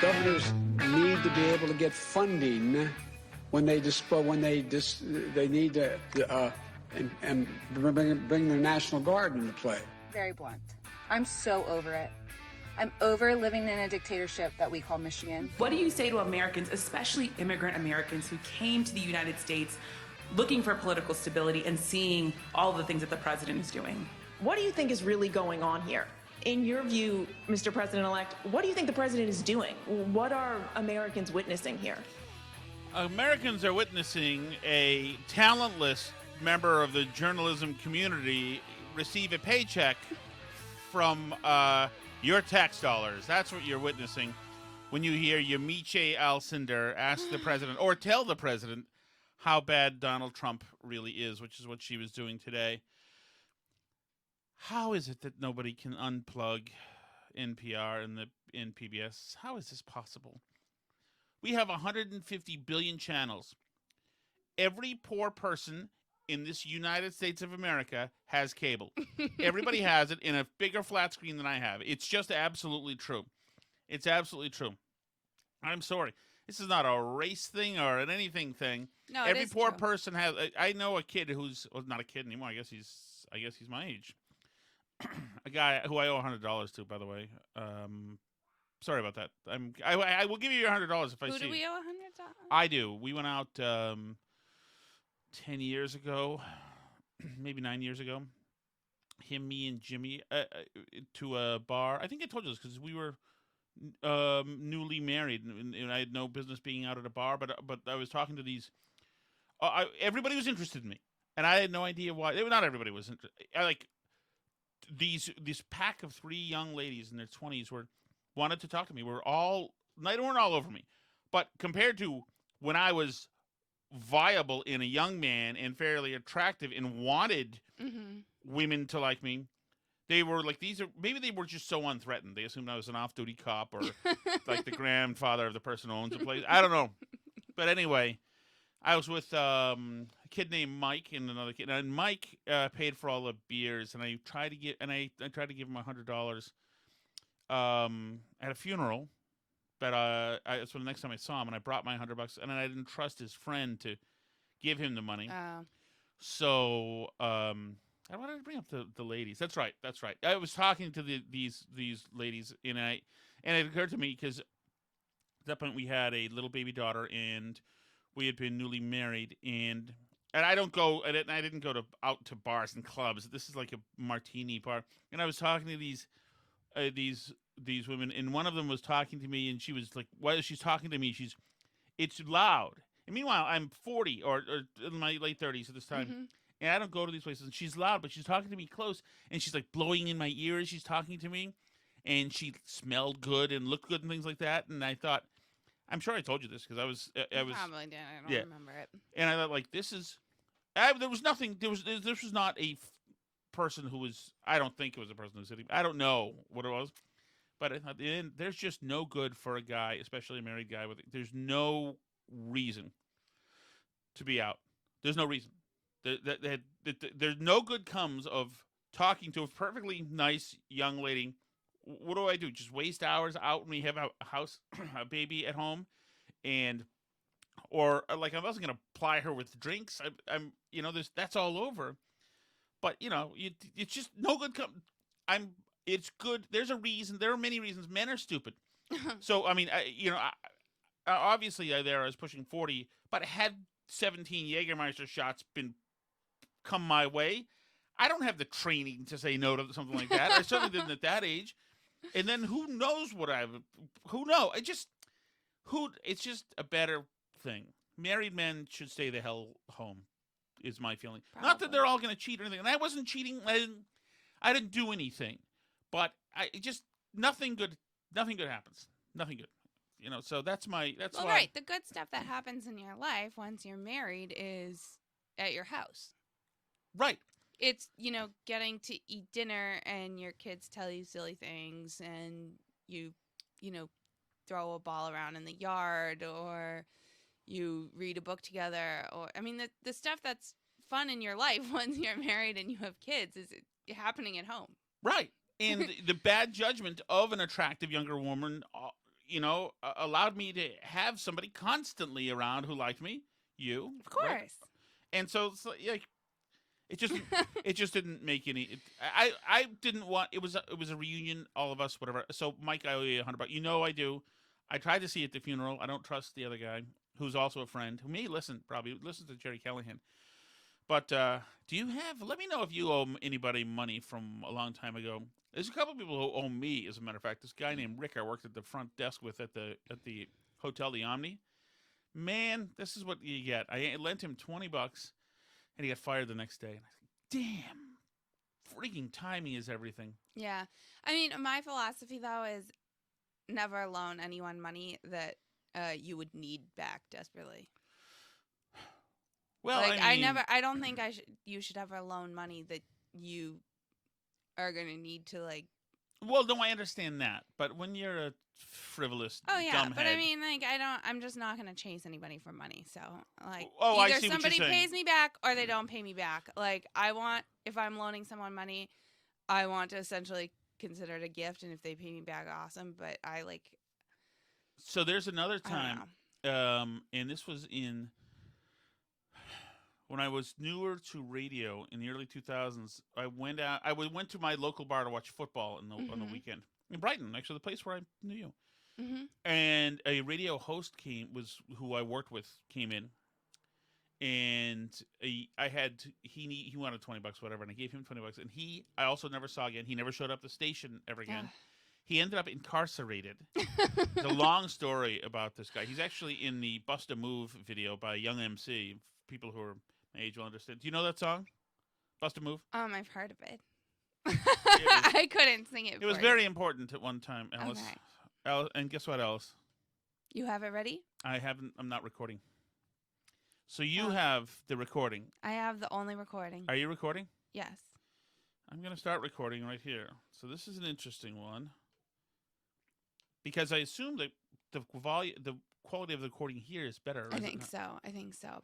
Governors need to be able to get funding when they need to and bring their National Guard into play. Very blunt. I'm so over it. I'm over living in a dictatorship that we call Michigan. What do you say to Americans, especially immigrant Americans who came to the United States looking for political stability and seeing all the things that the president is doing? What do you think is really going on here? In your view, Mr. President-elect, what do you think the president is doing? What are Americans witnessing here? Americans are witnessing a talentless member of the journalism community receive a paycheck from your tax dollars. That's what you're witnessing when you hear Yamiche Alcindor ask the president or tell the president how bad Donald Trump really is, which is what she was doing today. How is it that nobody can unplug NPR and PBS? How is this possible? We have 150 billion channels. Every poor person in this United States of America has cable. Everybody has it in a bigger flat screen than I have. It's just absolutely true. It's absolutely true. I'm sorry. This is not a race thing or an anything thing. No, every poor person has. I know a kid who's not a kid anymore. I guess he's my age. A guy who I owe $100 to, by the way. Sorry about that. I will give you your $100 if I see. Who do we owe $100? I do. We went out 10 years ago, maybe 9 years ago. Him, me, and Jimmy to a bar. I think I told you this because we were newly married, and I had no business being out at a bar. But I was talking to these. Everybody was interested in me, and I had no idea why. Not everybody was interested. This pack of three young ladies in their 20s wanted to talk to me. They weren't all over me, but compared to when I was viable in a young man and fairly attractive and wanted women to like me, they were like maybe they were just so unthreatened. They assumed I was an off-duty cop or like the grandfather of the person who owns the place. I don't know, but anyway. I was with a kid named Mike and another kid, and Mike paid for all the beers, and I tried to give him $100 at a funeral. But so the next time I saw him, and I brought my $100, and then I didn't trust his friend to give him the money. So I wanted to bring up the ladies. That's right. I was talking to these ladies, and it occurred to me because at that point we had a little baby daughter, and we had been newly married, and I didn't go out to bars and clubs. This is like a martini bar, and I was talking to these women, and one of them was talking to me, and she was like, while she's talking to me, it's loud. And meanwhile, I'm 40 or in my late 30s at this time, and I don't go to these places. And she's loud, but she's talking to me close, and she's like blowing in my ears. She's talking to me, and she smelled good and looked good and things like that. And I thought, I'm sure I told you this because I was probably did. I don't remember it. And I thought, like, this is. There was nothing. This was not a person who was. I don't think it was a person who was sitting. I don't know what it was, but I thought, there's just no good for a guy, especially a married guy. There's no reason to be out. There's no reason. There's no good comes of talking to a perfectly nice young lady. What do? Just waste hours out when we have a house, a baby at home, or like I wasn't gonna ply her with drinks. I'm that's all over. But it's just no good. It's good. There's a reason. There are many reasons. Men are stupid. So I mean, obviously I was pushing 40, but had 17 Jägermeister shots come my way, I don't have the training to say no to something like that. I certainly didn't at that age. And then who knows who knows? It's just a better thing. Married men should stay the hell home, is my feeling. Probably. Not that they're all going to cheat or anything. And I wasn't cheating. I didn't do anything. But nothing good happens. Nothing good. So that's why. Right. The good stuff that happens in your life once you're married is at your house. Right. It's, getting to eat dinner and your kids tell you silly things and you throw a ball around in the yard or you read a book together. Or the stuff that's fun in your life once you're married and you have kids is happening at home. Right. And the bad judgment of an attractive younger woman, allowed me to have somebody constantly around who liked me. You, Of course. right? And so it's like it just didn't make any. I didn't want. It was a reunion, all of us, whatever. So Mike, I owe you $100. I do. I tried to see at the funeral. I don't trust the other guy, who's also a friend, who may probably listens to Jerry Callahan. But do you have? Let me know if you owe anybody money from a long time ago. There's a couple of people who owe me, as a matter of fact. This guy named Rick I worked at the front desk with at the Hotel the Omni. Man, this is what you get. I lent him $20, and he got fired the next day. And I was like, damn, freaking timing is everything. Yeah. I mean, my philosophy, though, is never loan anyone money that you would need back desperately. Well, like, I mean, I don't think you should ever loan money that you are going to need to, like. Well, no, I understand that. But when you're a frivolous dumbhead. But I mean, like, I'm just not going to chase anybody for money. So, like, I either see what somebody you're saying. pays me back or they don't pay me back. Like, if I'm loaning someone money, I want to essentially consider it a gift. And if they pay me back, awesome. But So there's another I don't time, and this was when I was newer to radio in the early 2000s. I went out. I went to my local bar to watch football on the weekend in Brighton, actually the place where I knew you. Mm-hmm. And a radio host who I worked with came in, and he wanted $20, whatever, and I gave him $20. And I also never saw again. He never showed up at the station ever again. He ended up incarcerated. There's a long story about this guy. He's actually in the Bust a Move video by Young MC. People who are my age will understand. Do you know that song? Bust a Move? I've heard of it. I couldn't sing it. It was very important at one time, Alice. Okay. And guess what, Alice? You have it ready? I haven't. I'm not recording. So you have the recording. I have the only recording. Are you recording? Yes. I'm going to start recording right here. So this is an interesting one. Because I assume that the quality of the recording here is better. I think so.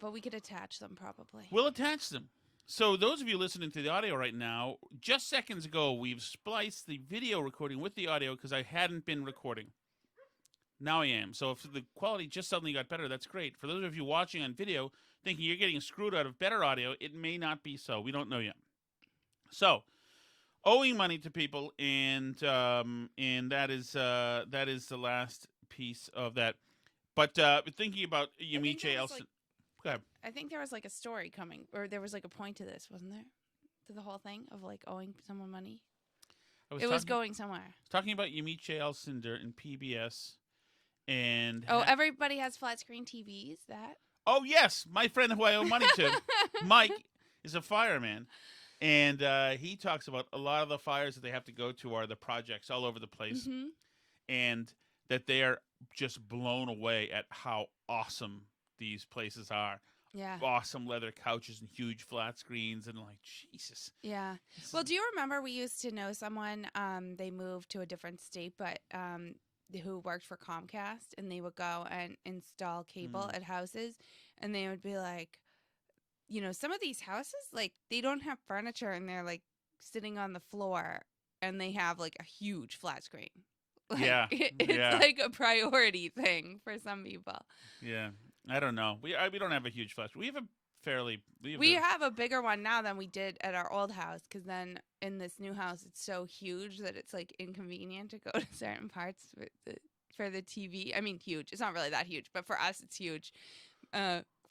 But we could attach them probably. We'll attach them. So those of you listening to the audio right now, just seconds ago, we've spliced the video recording with the audio because I hadn't been recording. Now I am. So if the quality just suddenly got better, that's great. For those of you watching on video, thinking you're getting screwed out of better audio, it may not be so. We don't know yet. So, owing money to people, and that is the last piece of that. But thinking about Yamiche Elson. Go ahead. I think there was like a story coming, or there was like a point to this, wasn't there? To the whole thing of like owing someone money. It was going somewhere. Talking about Yamiche Elsinder in PBS, and everybody has flat screen TVs. That. Oh yes, my friend who I owe money to, Mike, is a fireman, and he talks about a lot of the fires that they have to go to are the projects all over the place, and that they are just blown away at how awesome these places are. Yeah. Awesome leather couches and huge flat screens, and like, Jesus. Yeah. Well, do you remember we used to know someone, they moved to a different state, but who worked for Comcast, and they would go and install cable at houses, and they would be like, some of these houses, like, they don't have furniture, and they're like sitting on the floor, and they have like a huge flat screen. Like, it's like a priority thing for some people. Yeah. I don't know. We don't have a huge flash. We have We have a bigger one now than we did at our old house, because then in this new house it's so huge that it's like inconvenient to go to certain parts for the TV. I mean, huge. It's not really that huge, but for us it's huge.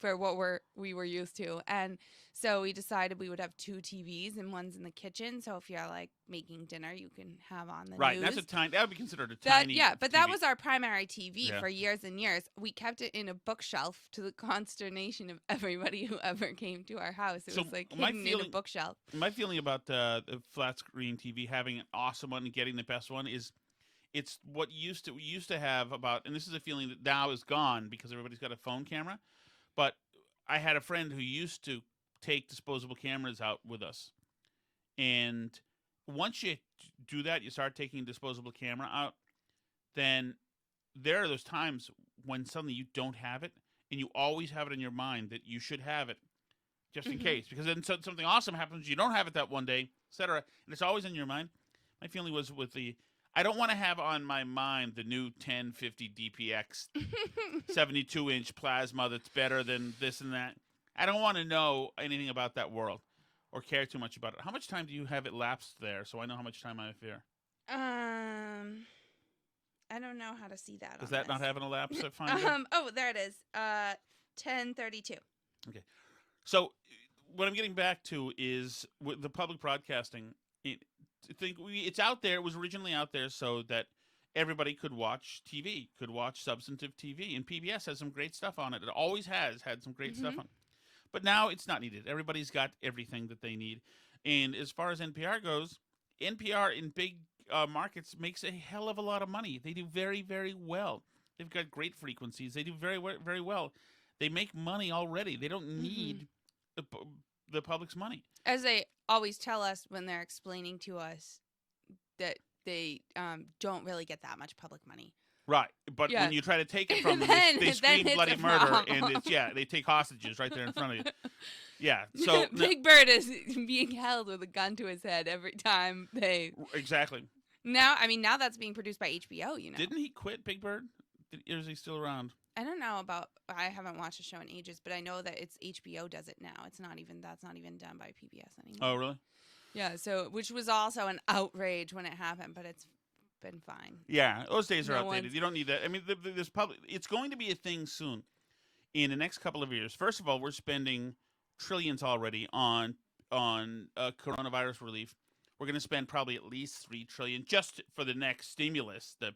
For what we were used to. And so we decided we would have 2 TVs, and one's in the kitchen. So if you're like making dinner, you can have on the right. news. That would be considered a tiny. But TV. that was our primary TV for years and years. We kept it in a bookshelf to the consternation of everybody who ever came to our house. It was like hidden in a bookshelf. My feeling about the flat screen TV, having an awesome one and getting the best one, is it's what we used to have about, and this is a feeling that now is gone because everybody's got a phone camera. But I had a friend who used to take disposable cameras out with us. And once you do that, you start taking a disposable camera out, then there are those times when suddenly you don't have it, and you always have it in your mind that you should have it just in case. Because then something awesome happens, you don't have it that one day, etc. And it's always in your mind. My feeling was with I don't want to have on my mind the new 1050 DPX 72-inch plasma that's better than this and that. I don't want to know anything about that world or care too much about it. How much time do you have it lapsed there so I know how much time I have here? I don't know how to see that. Does on that this. not have an elapse at Finder? Oh, there it is. 10:32. Okay. So what I'm getting back to is with the public broadcasting. It's out there. It was originally out there so that everybody could watch TV, could watch substantive TV, and PBS has some great stuff on it. It always has had some great stuff on it. But now it's not needed. Everybody's got everything that they need. And as far as NPR goes, NPR in big markets makes a hell of a lot of money. They do very, very well. They've got great frequencies. They do very, very well. They make money already. They don't need the public's money. As they always tell us when they're explaining to us that they don't really get that much public money. Right, but Yeah. when you try to take it from them, Then- they then scream it's bloody a murder, problem. and they take hostages right there in front of you. Yeah, so Big Bird is being held with a gun to his head every time they. exactly. Now that's being produced by HBO. You know, Didn't he quit, Big Bird? Or is he still around? I don't know about. I haven't watched the show in ages, but I know that it's HBO does it now. That's not even done by PBS anymore. Oh, really? Yeah. So, which was also an outrage when it happened, but it's been fine. Yeah, those days are No outdated. one's- You don't need that. I mean, there's it's going to be a thing soon. In the next couple of years. First of all, we're spending trillions already on coronavirus relief. We're going to spend probably at least $3 trillion just for the next stimulus. The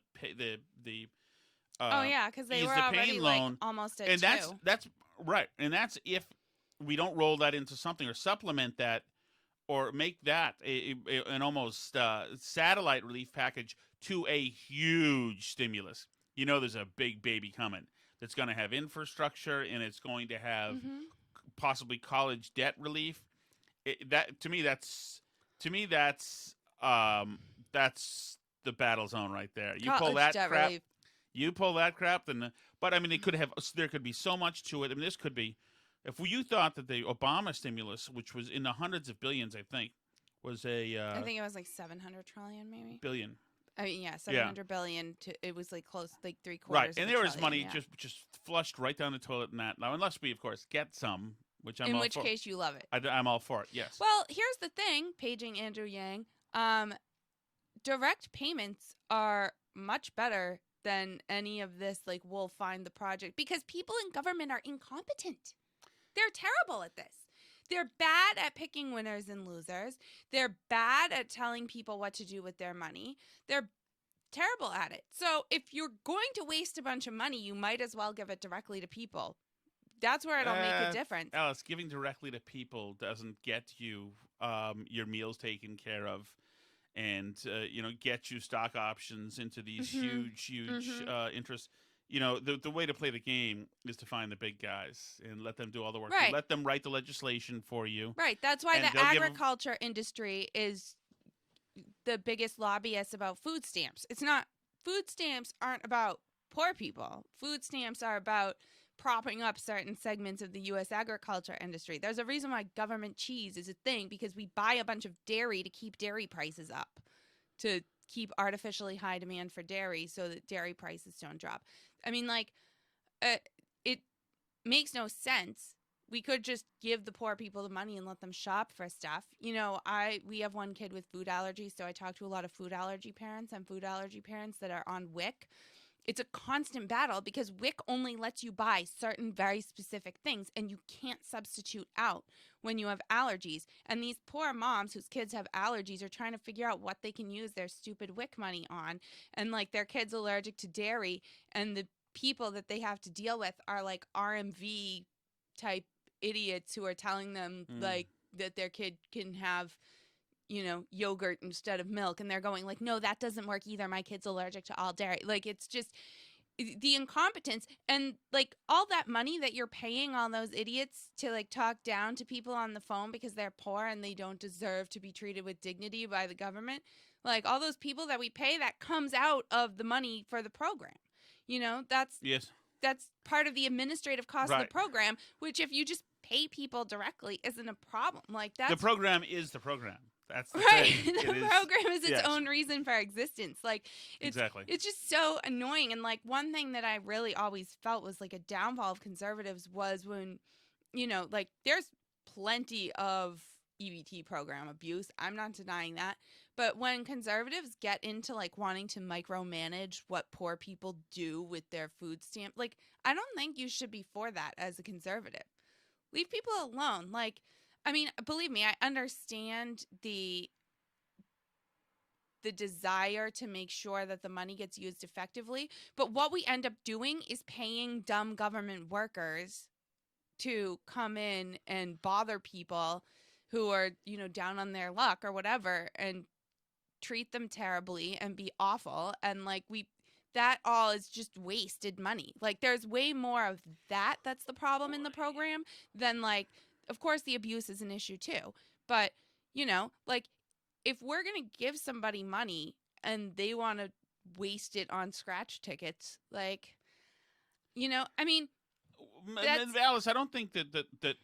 Oh yeah, because they ease were the already pain like loan. almost at And two. that's right. And that's if we don't roll that into something or supplement that or make that an almost satellite relief package to a huge stimulus. You know, there's a big baby coming that's going to have infrastructure and it's going to have possibly college debt relief. To me, that's the battle zone right there. You pull College that debt crap. relief. You pull that crap, then. But I mean, there could be so much to it. I mean, this could be. If you thought that the Obama stimulus, which was in the hundreds of billions, I think, was I think it was like 700 trillion, maybe. billion. I mean, yeah, 700 billion. It was like close, like 3/4. Right, of and a there was trillion, money yeah. just flushed right down the toilet in that. Now, unless we, of course, get some, which I'm In all which for. case, you love it. I'm all for it. Yes. Well, here's the thing, paging Andrew Yang. Direct payments are much better than any of this, like, we'll find the project. Because people in government are incompetent. They're terrible at this. They're bad at picking winners and losers. They're bad at telling people what to do with their money. They're terrible at it. So if you're going to waste a bunch of money, you might as well give it directly to people. That's where it'll make a difference. Alice, giving directly to people doesn't get you your meals taken care of, and get you stock options into these huge interests. You know, the way to play the game is to find the big guys and let them do all the work. Right. Let them write the legislation for you. Right. That's why And the they'll give 'em- agriculture industry is the biggest lobbyist about food stamps. It's not, food stamps aren't about poor people. Food stamps are about propping up certain segments of the U.S. agriculture industry. There's a reason why government cheese is a thing, because we buy a bunch of dairy to keep dairy prices up, to keep artificially high demand for dairy so that dairy prices don't drop. I mean, like, it makes no sense. We could just give the poor people the money and let them shop for stuff. You know, we have one kid with food allergies, so I talk to a lot of food allergy parents and food allergy parents that are on WIC. It's a constant battle because WIC only lets you buy certain very specific things, and you can't substitute out when you have allergies. And these poor moms whose kids have allergies are trying to figure out what they can use their stupid WIC money on. And like, their kid's allergic to dairy, and the people that they have to deal with are like RMV type idiots who are telling them like that their kid can have, you know, yogurt instead of milk, and they're going like, no, that doesn't work either, my kid's allergic to all dairy. Like, it's just the incompetence, and like all that money that you're paying all those idiots to like talk down to people on the phone because they're poor and they don't deserve to be treated with dignity by the government. Like, all those people that we pay, that comes out of the money for the program. You know, that's part of the administrative cost of the program, which if you just pay people directly isn't a problem. Like, that's the program is the program. That's the Right. thing. The It is- program is its yes. own reason for existence. Like, Exactly. it's just so annoying. And like, one thing that I really always felt was like a downfall of conservatives was when, like, there's plenty of EBT program abuse. I'm not denying that. But when conservatives get into like wanting to micromanage what poor people do with their food stamp, like, I don't think you should be for that as a conservative. Leave people alone. Like, I mean, believe me, I understand the desire to make sure that the money gets used effectively, but what we end up doing is paying dumb government workers to come in and bother people who are, down on their luck or whatever, and treat them terribly and be awful. And like, that all is just wasted money. Like, there's way more of that's the problem in the program than like, of course the abuse is an issue too, but like, if we're going to give somebody money and they want to waste it on scratch tickets, like, I mean, Alice, I don't think that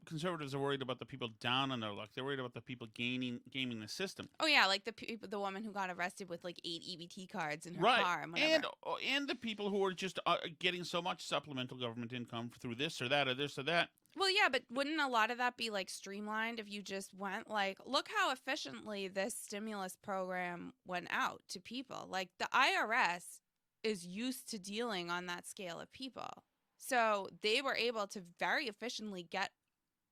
conservatives are worried about the people down on their luck. They're worried about the people gaming the system. oh yeah, like the woman who got arrested with like 8 EBT cards in her Right. car and whatever. And the people who are just getting so much supplemental government income through this or that or this or that. Well, yeah, but wouldn't a lot of that be like streamlined if you just went like, look how efficiently this stimulus program went out to people. Like, the IRS is used to dealing on that scale of people. So they were able to very efficiently get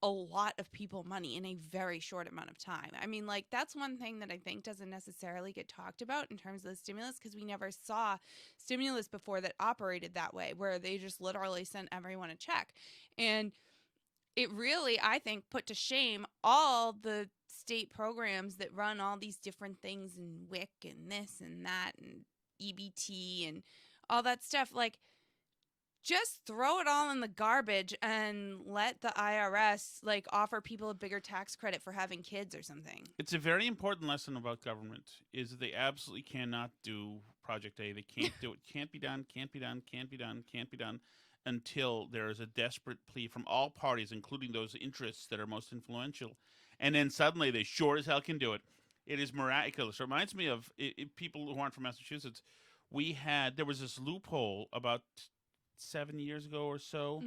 a lot of people money in a very short amount of time. I mean, like, that's one thing that I think doesn't necessarily get talked about in terms of the stimulus, because we never saw stimulus before that operated that way, where they just literally sent everyone a check. And it really, I think, put to shame all the state programs that run all these different things, and WIC and this and that and EBT and all that stuff. Like, just throw it all in the garbage and let the IRS like offer people a bigger tax credit for having kids or something. It's a very important lesson about government is that they absolutely cannot do Project A. They can't do it. Can't be done, can't be done, can't be done, can't be done until there is a desperate plea from all parties, including those interests that are most influential. And then suddenly they sure as hell can do it. It is miraculous. It reminds me of people who aren't from Massachusetts. There was this loophole about 7 years ago or so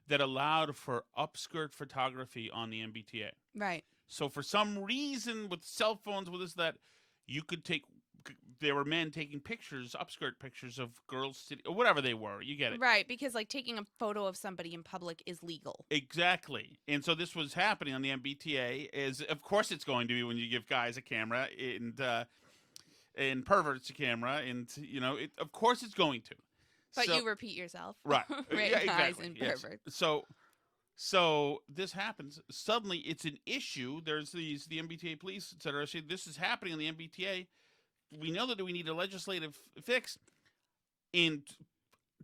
that allowed for upskirt photography on the MBTA. Right. So for some reason, with cell phones, with this, that, you could there were men taking pictures, upskirt pictures of girls sitting, or whatever they were. You get it. Right, because like taking a photo of somebody in public is legal. Exactly. And so this was happening on the MBTA, of course it's going to be when you give guys a camera and perverts a camera, and of course it's going to. But you repeat yourself. Right. Right, Yeah, guys exactly. and Yes. perverts. So this happens. Suddenly it's an issue. There's the MBTA police, et cetera, say this is happening on the MBTA. We know that we need a legislative fix. In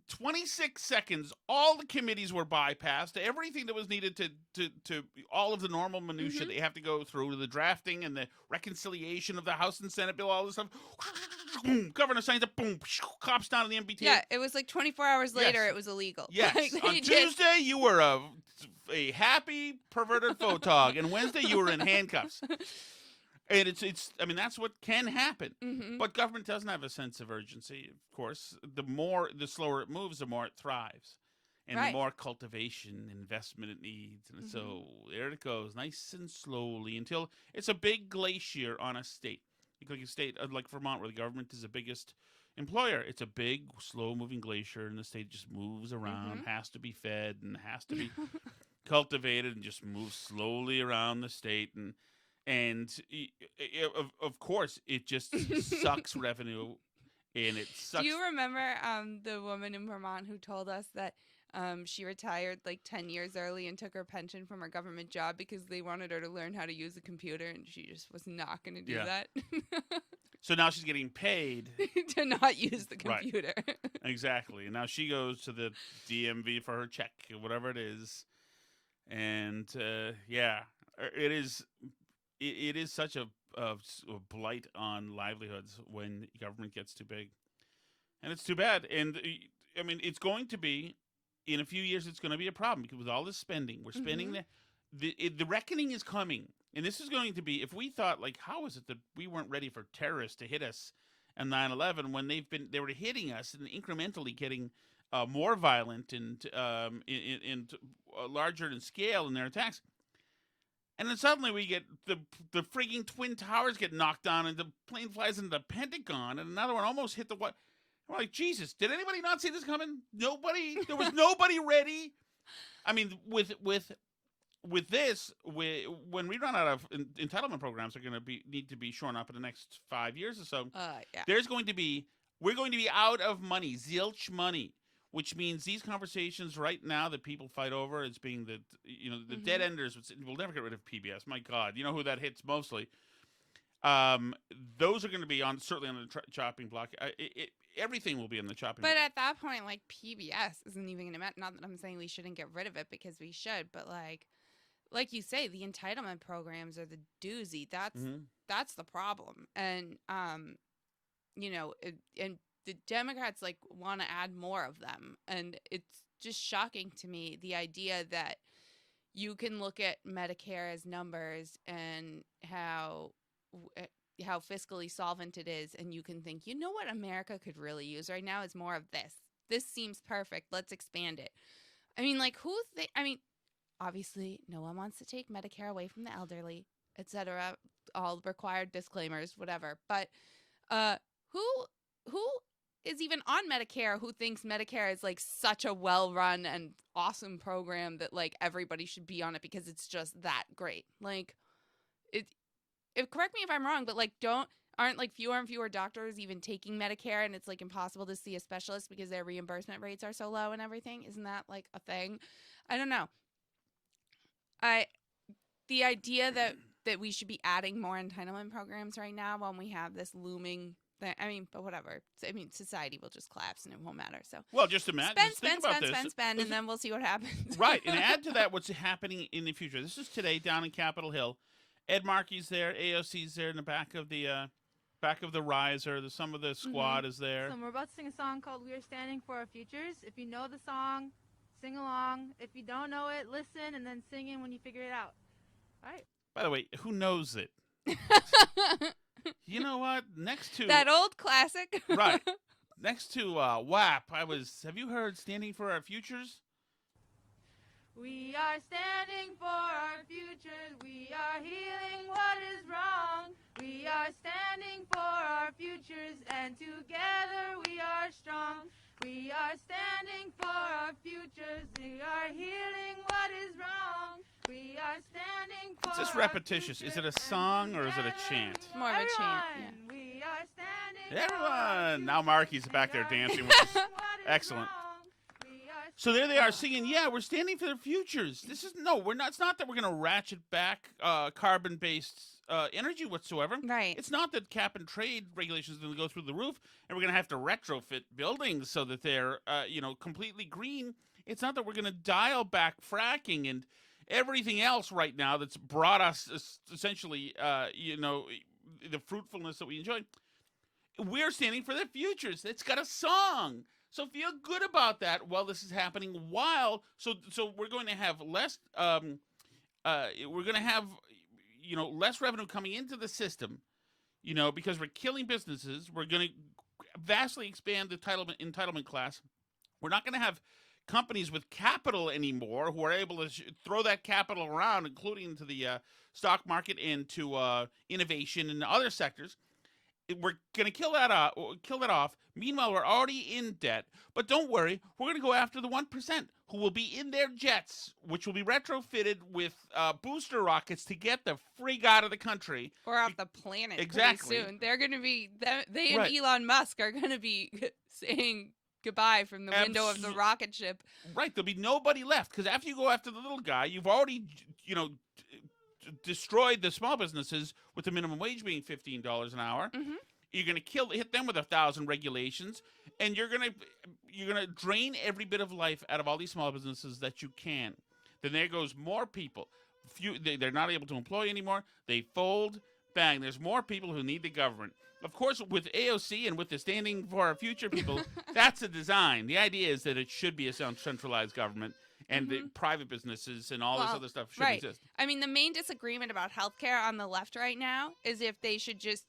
26 seconds, all the committees were bypassed. Everything that was needed to all of the normal minutia they have to go through, the drafting and the reconciliation of the House and Senate bill, all this stuff. Boom, governor signs it. Boom, cops down on the MBTA. Yeah, it was like 24 hours later, Yes. it was illegal. Yes. Like, On they Tuesday, you were a happy perverted photog, and Wednesday you were in handcuffs. And it's I mean, that's what can happen. But government doesn't have a sense of urgency, of course. The slower it moves, the more it thrives. And Right. the more cultivation, investment it needs. And so there it goes, nice and slowly, until it's a big glacier on a state. Like a state like Vermont, where the government is the biggest employer. It's a big, slow-moving glacier, and the state just moves around, has to be fed, and has to be cultivated, and just moves slowly around the state. And of course, it just sucks revenue, and it sucks. Do you remember the woman in Vermont who told us that she retired like 10 years early and took her pension from her government job because they wanted her to learn how to use a computer, and she just was not going to do that? So now she's getting paid to not use the Right. computer. Exactly. And now she goes to the DMV for her check, whatever it is. And it is such a blight on livelihoods when government gets too big. And it's too bad. And I mean, it's going to be, in a few years, it's going to be a problem, because with all this spending, we're spending the reckoning is coming. and this is going to be, if we thought, like, how is it that we weren't ready for terrorists to hit us on 9/11 when they were hitting us and incrementally getting more violent and larger in scale in their attacks. And then suddenly we get the frigging Twin Towers get knocked down and the plane flies into the Pentagon and another one almost hit the what? We're like, Jesus, did anybody not see this coming? Nobody. There was nobody ready. I mean, with this, when we run out of entitlement programs, are going to need to be shorn up in the next 5 years or so. Yeah. We're going to be out of money, zilch money. Which means these conversations right now that people fight over as being the dead enders. We'll never get rid of PBS. My God, you know who that hits mostly. Those are going to be certainly on the chopping block. Everything will be on the chopping block. But at that point, like, PBS isn't even going to matter. Not that I'm saying we shouldn't get rid of it, because we should. But like you say, the entitlement programs are the doozy. That's the problem. And and the Democrats want to add more of them, and it's just shocking to me, the idea that you can look at Medicare as numbers and how fiscally solvent it is, and you can think, you know what America could really use right now is more of this. This seems perfect. Let's expand it. I mean, obviously, no one wants to take Medicare away from the elderly, etc. All required disclaimers, whatever. But who is even on Medicare who thinks Medicare is such a well-run and awesome program that everybody should be on it because it's just that great? Correct me if I'm wrong, but aren't fewer and fewer doctors even taking Medicare, and it's impossible to see a specialist because their reimbursement rates are so low and everything? Isn't that a thing? I don't know. The idea that we should be adding more entitlement programs right now when we have this looming thing, but whatever. Society will just collapse and it won't matter. So, well, just imagine. Spend, and then we'll see what happens. Right, and add to that what's happening in the future. This is today down in Capitol Hill. Ed Markey's there, AOC's there in the back of the riser. Some of the squad is there. So we're about to sing a song called "We Are Standing for Our Futures." If you know the song, sing along. If you don't know it, listen and then sing in when you figure it out. All right. By the way, who knows it? You know what? Next to that old classic. Right. Next to WAP, have you heard "Standing for Our Futures"? We are standing for our futures. We are healing what is wrong. We are standing for our futures, and together we are strong. We are standing for our futures. We are healing what is wrong. We are standing for It's just repetitious. Is it a song or is it a chant? It's more of a chant. Yeah. We are standing Everyone! Now Marky's back there dancing, which is excellent. So there they are singing, yeah, we're standing for their futures. We're not. It's not that we're going to ratchet back carbon-based energy whatsoever. Right. It's not that cap and trade regulations are going to go through the roof and we're going to have to retrofit buildings so that they're, completely green. It's not that we're going to dial back fracking and everything else right now that's brought us essentially, the fruitfulness that we enjoy. We're standing for their futures. It's got a song. So feel good about that while this is happening. So we're going to have less. We're going to have less revenue coming into the system. Because we're killing businesses. We're going to vastly expand the entitlement class. We're not going to have companies with capital anymore who are able to throw that capital around, including into the stock market and to innovation and other sectors. We're going to kill that off. Meanwhile, we're already in debt. But don't worry, we're going to go after the 1% who will be in their jets, which will be retrofitted with booster rockets to get the frig out of the country. Or off the planet exactly. pretty soon. They're going to be, they and right. Elon Musk are going to be saying goodbye from the window of the rocket ship. Right, there'll be nobody left. Because after you go after the little guy, you've already, destroyed the small businesses with the minimum wage being $15 an hour. Mm-hmm. You're going to hit them with 1,000 regulations, and you're going to drain every bit of life out of all these small businesses that you can. Then there goes more people. They're not able to employ anymore. They fold. Bang. There's more people who need the government. Of course, with AOC and with the Standing for Our Future people, that's a design. The idea is that it should be a centralized government. and the private businesses and all this other stuff should right. exist. I mean, the main disagreement about healthcare on the left right now is if they should just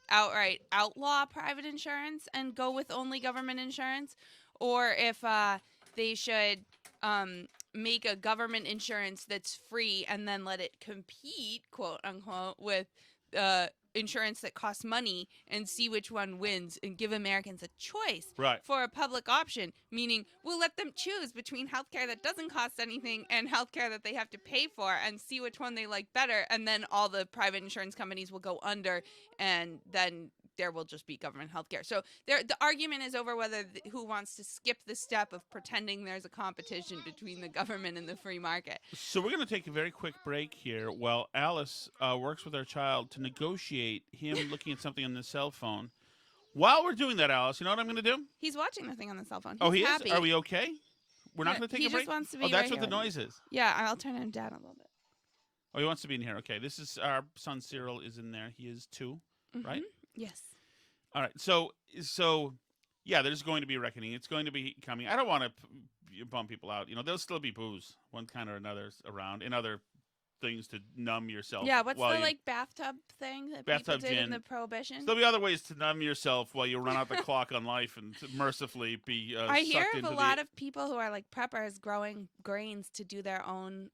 outright outlaw private insurance and go with only government insurance, or if they should make a government insurance that's free and then let it compete, quote unquote, with insurance that costs money and see which one wins and give Americans a choice for a public option, meaning we'll let them choose between healthcare that doesn't cost anything and healthcare that they have to pay for and see which one they like better, and then all the private insurance companies will go under, and then there will just be government healthcare. So the argument is over whether who wants to skip the step of pretending there's a competition between the government and the free market. So we're going to take a very quick break here while Alice works with our child to negotiate him looking at something on the cell phone. While we're doing that, Alice, you know what I'm going to do? He's watching the thing on the cell phone. He happy. is? Are we okay? We're not going to take a break? He just wants to be that's right what the here. noise is. Yeah, I'll turn him down a little bit. Oh, he wants to be in here. Okay, this is our son Cyril is in there. He is 2, right? Yes. All right. So yeah, there's going to be a reckoning. It's going to be coming. I don't want to bum people out. You know, there'll still be booze, one kind or another, around, and other things to numb yourself. Yeah, what's the bathtub thing that bathtub people did gin. in the Prohibition? There'll be other ways to numb yourself while you run out the clock on life and to mercifully be I hear sucked of into a lot of people who are like preppers growing grains to do their own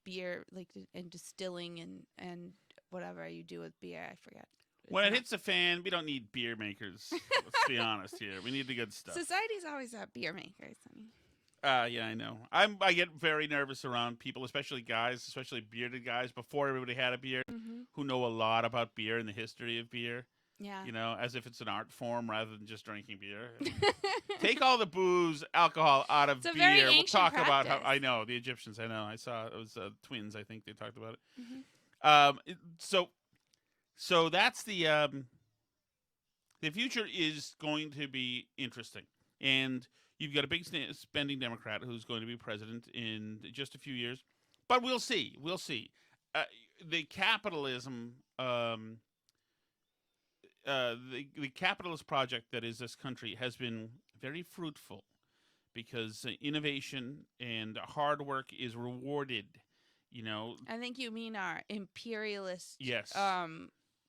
beer, and distilling and whatever you do with beer. I forget. When it hits the fan, we don't need beer makers. Let's be honest here. We need the good stuff. Society's always had beer makers. Yeah, I know. I get very nervous around people, especially guys, especially bearded guys, before everybody had a beard, who know a lot about beer and the history of beer. Yeah. You know, as if it's an art form rather than just drinking beer. Take all the booze, alcohol out of It's a beer. very We'll ancient talk about practice. how I know the Egyptians. I know. I saw it was twins. I think they talked about it. So that's the future is going to be interesting, and you've got a big spending Democrat who's going to be president in just a few years, but we'll see. We'll see. The capitalism, the capitalist project that is this country has been very fruitful because innovation and hard work is rewarded. You know, I think you mean our imperialist, yes,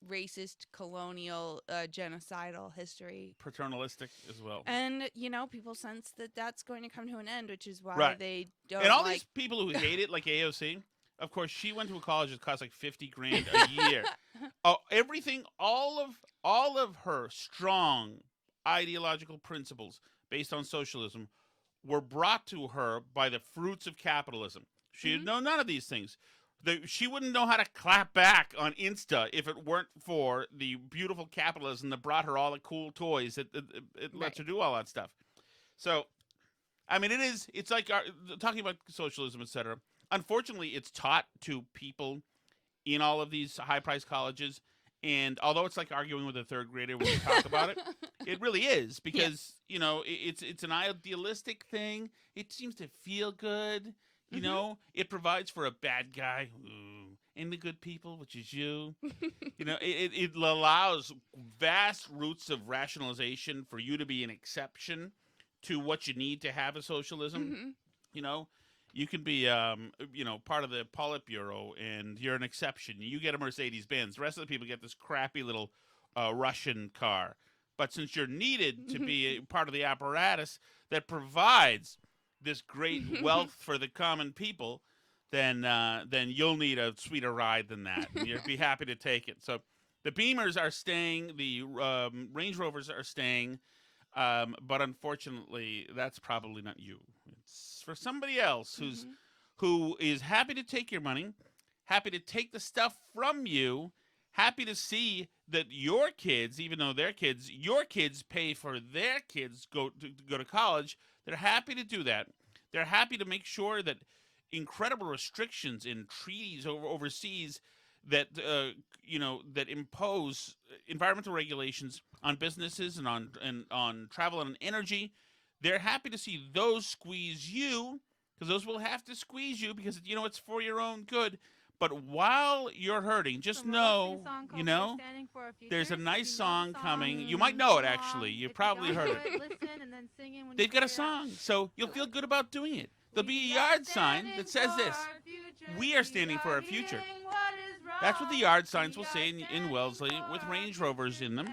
racist, colonial, genocidal history. Paternalistic as well. And, people sense that that's going to come to an end, which is why they don't And all these people who hate it, like AOC, of course, she went to a college that cost like $50,000 a year. Everything, all of her strong ideological principles based on socialism were brought to her by the fruits of capitalism. She had known none of these things. She wouldn't know how to clap back on Insta if it weren't for the beautiful capitalism that brought her all the cool toys that it lets her do all that stuff. So, I mean, it's like talking about socialism, etc. Unfortunately, it's taught to people in all of these high-priced colleges, and although it's like arguing with a third grader when you talk about it, it really is because, it's an idealistic thing. It seems to feel good. You know, it provides for a bad guy and the good people, which is you. It allows vast roots of rationalization for you to be an exception to what you need to have a socialism. You can be, part of the Politburo and you're an exception. You get a Mercedes-Benz. The rest of the people get this crappy little Russian car. But since you're needed to be a part of the apparatus that provides this great wealth for the common people, then you'll need a sweeter ride than that. And you'll be happy to take it. So the Beamers are staying, the Range Rovers are staying, but unfortunately, that's probably not you. It's for somebody else who is happy to take your money, happy to take the stuff from you, happy to see that your kids, even though your kids pay for their kids go to college. They're happy to do that. They're happy to make sure that incredible restrictions in treaties overseas that that impose environmental regulations on businesses and on travel and energy. They're happy to see those squeeze you, because those will have to squeeze you because it's for your own good. But while you're hurting, just know, there's a nice song coming. You might know it, actually. You probably heard it. Listen and then sing it when They've got a song, so you'll feel good about doing it. there'll be a yard sign that says this: "We are standing for our future." That's what the yard signs will say in Wellesley with Range Rovers in them,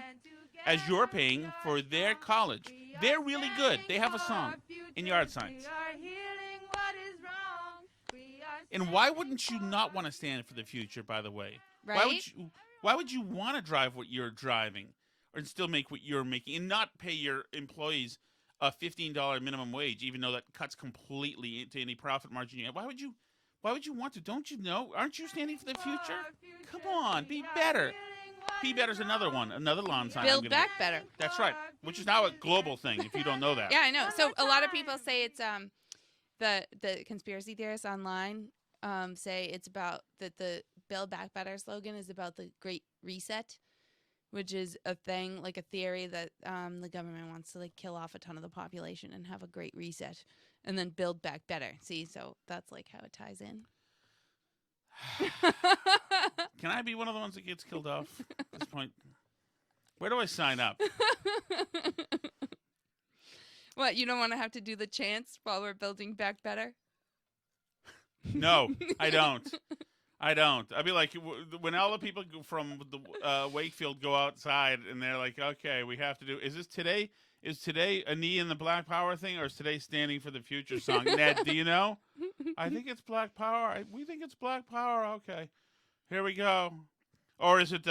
as you're paying for their college. They're really good. They have a song in yard signs. And why wouldn't you not want to stand for the future, by the way? Right? Why would you want to drive what you're driving or still make what you're making and not pay your employees a $15 minimum wage, even though that cuts completely into any profit margin you have? Why would you want to? Don't you know? Aren't you standing for the future? Come on, be better. Be better's another one, another lawn sign. Build back better. That's right, which is now a global thing, if you don't know that. Yeah, I know. So a lot of people say it's the conspiracy theorists online say it's about that the Build Back Better slogan is about the Great Reset, which is a thing, like a theory that the government wants to like kill off a ton of the population and have a great reset and then build back better. See, so that's like how it ties in. Can I be one of the ones that gets killed off at this point? Where do I sign up? What, you don't want to have to do the chants while we're building back better? No, I don't. I'd be like, when all the people from the Wakefield go outside and they're like, okay, we have to do, is this today? Is today a knee in the Black Power thing, or is today standing for the future song? Ned, do you know? I think it's Black Power. We think it's Black Power. Okay, here we go. Or is it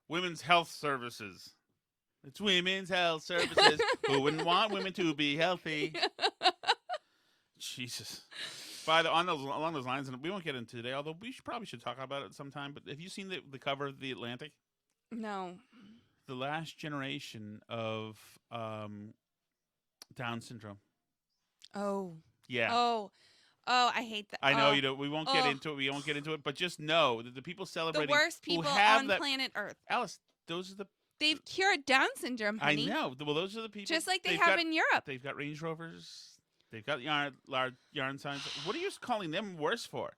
Women's Health Services? It's Women's Health Services. Who wouldn't want women to be healthy? Jesus. Along those lines, and we won't get into today, although we probably should talk about it sometime, but have you seen the cover of The Atlantic? No. The last generation of Down syndrome. Oh. Yeah. Oh, I hate that. I know you don't. We won't get into it. We won't get into it. But just know that the people celebrating the worst people who have on planet Earth. Alice, those are the. They've cured Down syndrome, honey. I know. Well, those are the people. Just like they have in Europe. They've got Range Rovers. They've got yarn signs. What are you calling them worse for?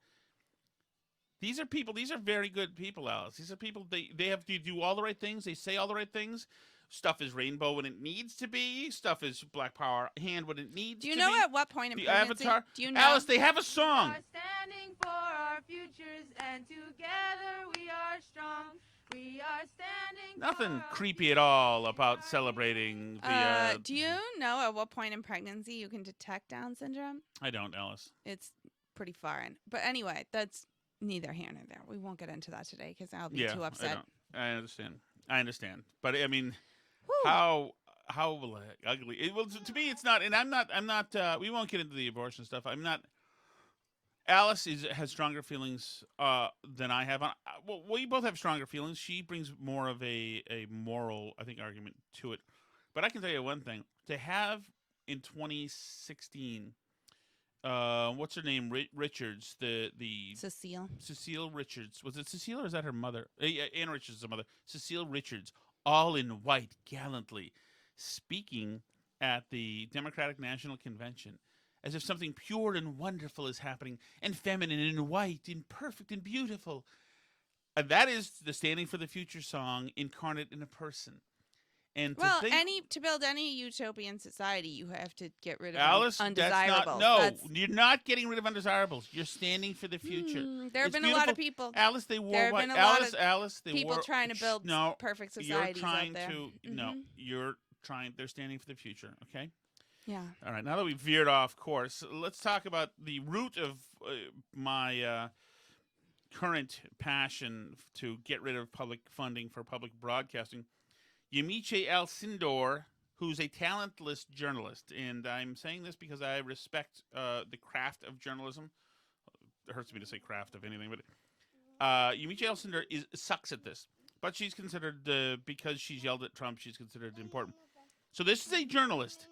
These are people. These are very good people, Alice. These are people. They have to do all the right things. They say all the right things. Stuff is rainbow when it needs to be. Stuff is Black Power hand when it needs to be. Do you know at what point in the pregnancy? Avatar? Do you know? Alice, they have a song. We are standing for our futures, and together we are strong. We are standing. Nothing creepy at all about celebrating the. Do you know at what point in pregnancy you can detect Down syndrome? I don't, Alice. It's pretty far in. But anyway, that's neither here nor there. We won't get into that today because I'll be too upset. I understand. But I mean, how ugly. Well, to me, it's not. And I'm not. We won't get into the abortion stuff. I'm not. Alice has stronger feelings than I have. Well, we both have stronger feelings. She brings more of a moral, I think, argument to it. But I can tell you one thing: to have in 2016, what's her name? Richards, the Cecile Richards. Was it Cecile or is that her mother? Ann Richards is the mother. Cecile Richards, all in white, gallantly speaking at the Democratic National Convention, as if something pure and wonderful is happening, and feminine and white and perfect and beautiful. And that is the Standing for the Future song incarnate in a person. And to build any utopian society, you have to get rid of undesirables. You're not getting rid of undesirables. You're standing for the future. There have been a lot of people. Alice, they wore there white. Have been a lot Alice, of people trying to build perfect societies out there. You're trying. They're standing for the future. Okay. Yeah. All right. Now that we've veered off course, let's talk about the root of my current passion to get rid of public funding for public broadcasting. Yamiche Alcindor, who's a talentless journalist, and I'm saying this because I respect the craft of journalism. It hurts me to say craft of anything, but Yamiche Alcindor sucks at this. But she's considered, because she's yelled at Trump, she's considered important. So this is a journalist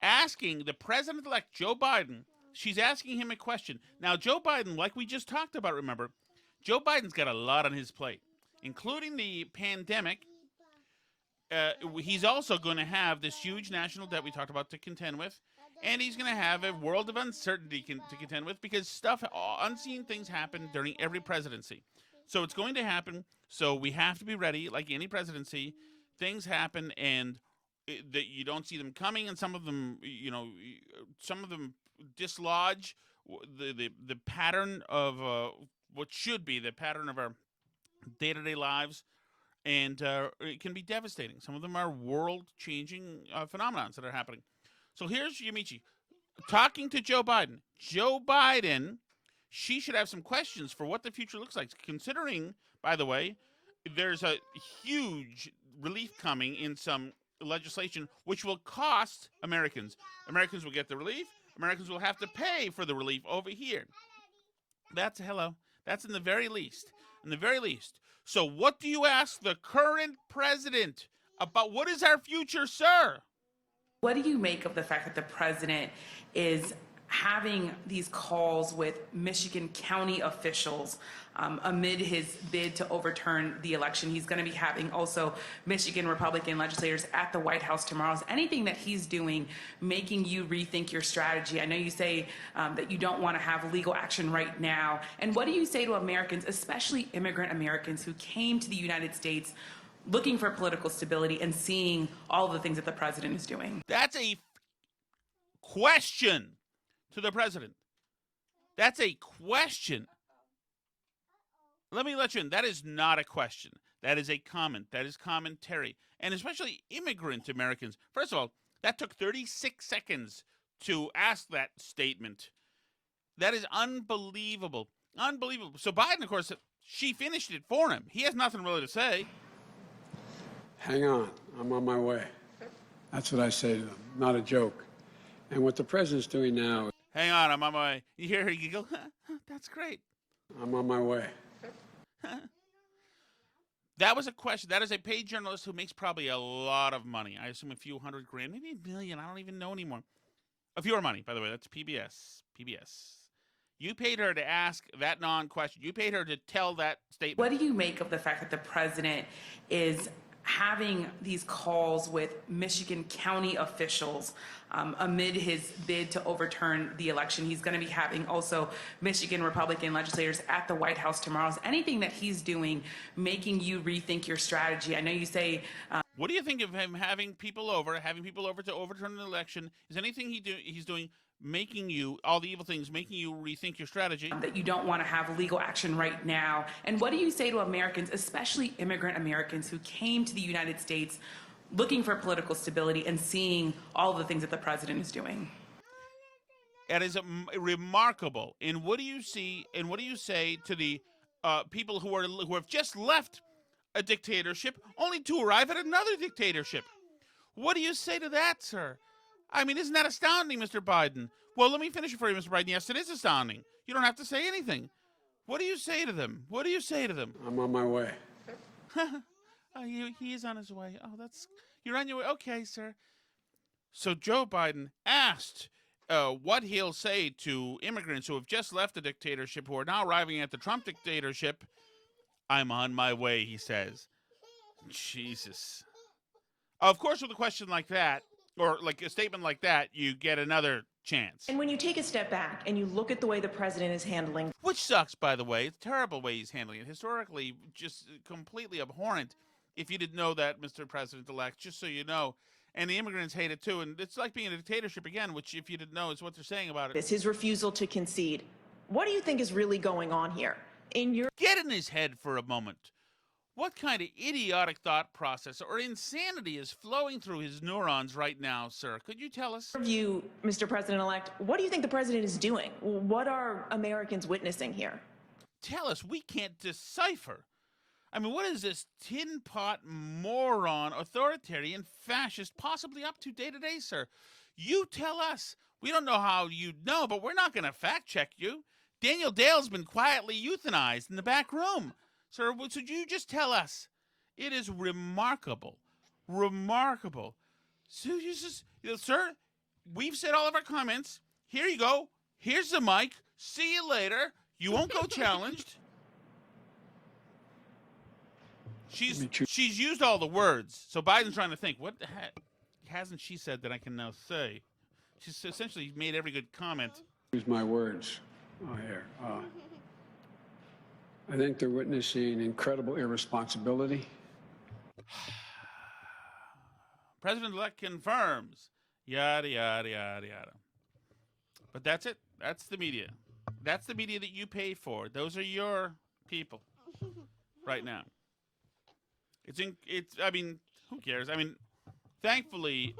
asking the president-elect Joe Biden, she's asking him a question. Now, Joe Biden, like we just talked about, remember, Joe Biden's got a lot on his plate, including the pandemic. He's also going to have this huge national debt we talked about to contend with, and he's going to have a world of uncertainty to contend with because unseen things happen during every presidency. So it's going to happen, so we have to be ready, like any presidency. Things happen, and that you don't see them coming, and some of them, some of them dislodge the pattern of what should be the pattern of our day-to-day lives, and it can be devastating. Some of them are world-changing phenomenons that are happening. So here's Yamiche talking to Joe Biden. Joe Biden, she should have some questions for what the future looks like, considering, by the way, there's a huge relief coming in some legislation which will cost Americans. Americans will get the relief. Americans will have to pay for the relief over here. That's in the very least. In the very least. So what do you ask the current president about what is our future, sir? What do you make of the fact that the president is having these calls with Michigan county officials amid his bid to overturn the election? He's going to be having also Michigan Republican legislators at the White House tomorrow. Is anything that he's doing making you rethink your strategy? I know you say that you don't want to have legal action right now. And what do you say to Americans, especially immigrant Americans who came to the United States looking for political stability and seeing all the things that the president is doing? That's a question to the president. That's a question. Let me let you in. That is not a question. That is a comment. That is commentary. And especially immigrant Americans. First of all, that took 36 seconds to ask that statement. That is unbelievable. Unbelievable. So Biden, of course, she finished it for him. He has nothing really to say. Hang on, I'm on my way. That's what I say to them, not a joke. And what the president's doing now, Hang on, I'm on my way. You hear her giggle? That's great. I'm on my way. That was a question. That is a paid journalist who makes probably a lot of money. I assume a few $100 grand, maybe $1 million. I don't even know anymore. Of your money, by the way. That's PBS. You paid her to ask that non-question. You paid her to tell that statement. What do you make of the fact that the president is having these calls with Michigan county officials amid his bid to overturn the election? He's going to be having also Michigan Republican legislators at the White House tomorrow. Is anything that he's doing making you rethink your strategy? I know you say... What do you think of him having people over to overturn the election? Is anything he's doing making you, all the evil things, making you rethink your strategy? That you don't want to have legal action right now. And what do you say to Americans, especially immigrant Americans who came to the United States looking for political stability and seeing all the things that the president is doing? It is remarkable. And what do you see? And what do you say to the people who have just left a dictatorship, only to arrive at another dictatorship? What do you say to that, sir? I mean, isn't that astounding, Mr. Biden? Well, let me finish it for you, Mr. Biden. Yes, it is astounding. You don't have to say anything. What do you say to them? What do you say to them? I'm on my way. He is on his way. Oh, you're on your way. Okay, sir. So Joe Biden asked what he'll say to immigrants who have just left the dictatorship, who are now arriving at the Trump dictatorship. I'm on my way, he says. Jesus. Of course, with a question like that, or like a statement like that, you get another chance. And when you take a step back and you look at the way the president is handling... Which sucks, by the way. It's a terrible way he's handling it. Historically, just completely abhorrent. If you didn't know that, Mr. President-elect, just so you know. And the immigrants hate it, too. And it's like being a dictatorship again, which, if you didn't know, is what they're saying about it. His refusal to concede. What do you think is really going on here? Get in his head for a moment. What kind of idiotic thought process or insanity is flowing through his neurons right now, sir? Could you tell us? You, Mr. President-elect, what do you think the president is doing? What are Americans witnessing here? Tell us. We can't decipher. I mean, what is this tin pot moron, authoritarian, fascist, possibly up to day-to-day, sir? You tell us. We don't know how you know, but we're not going to fact-check you. Daniel Dale's been quietly euthanized in the back room. Sir, would you just tell us? It is remarkable. Remarkable. So sir, we've said all of our comments. Here you go. Here's the mic. See you later. You won't go challenged. She's used all the words. So Biden's trying to think, what the heck hasn't she said that I can now say? She's essentially made every good comment. Use my words. Oh, here. I think they're witnessing incredible irresponsibility. President-elect confirms. Yada, yada, yada, yada. But that's it. That's the media. That's the media that you pay for. Those are your people right now. I mean, who cares? I mean, thankfully,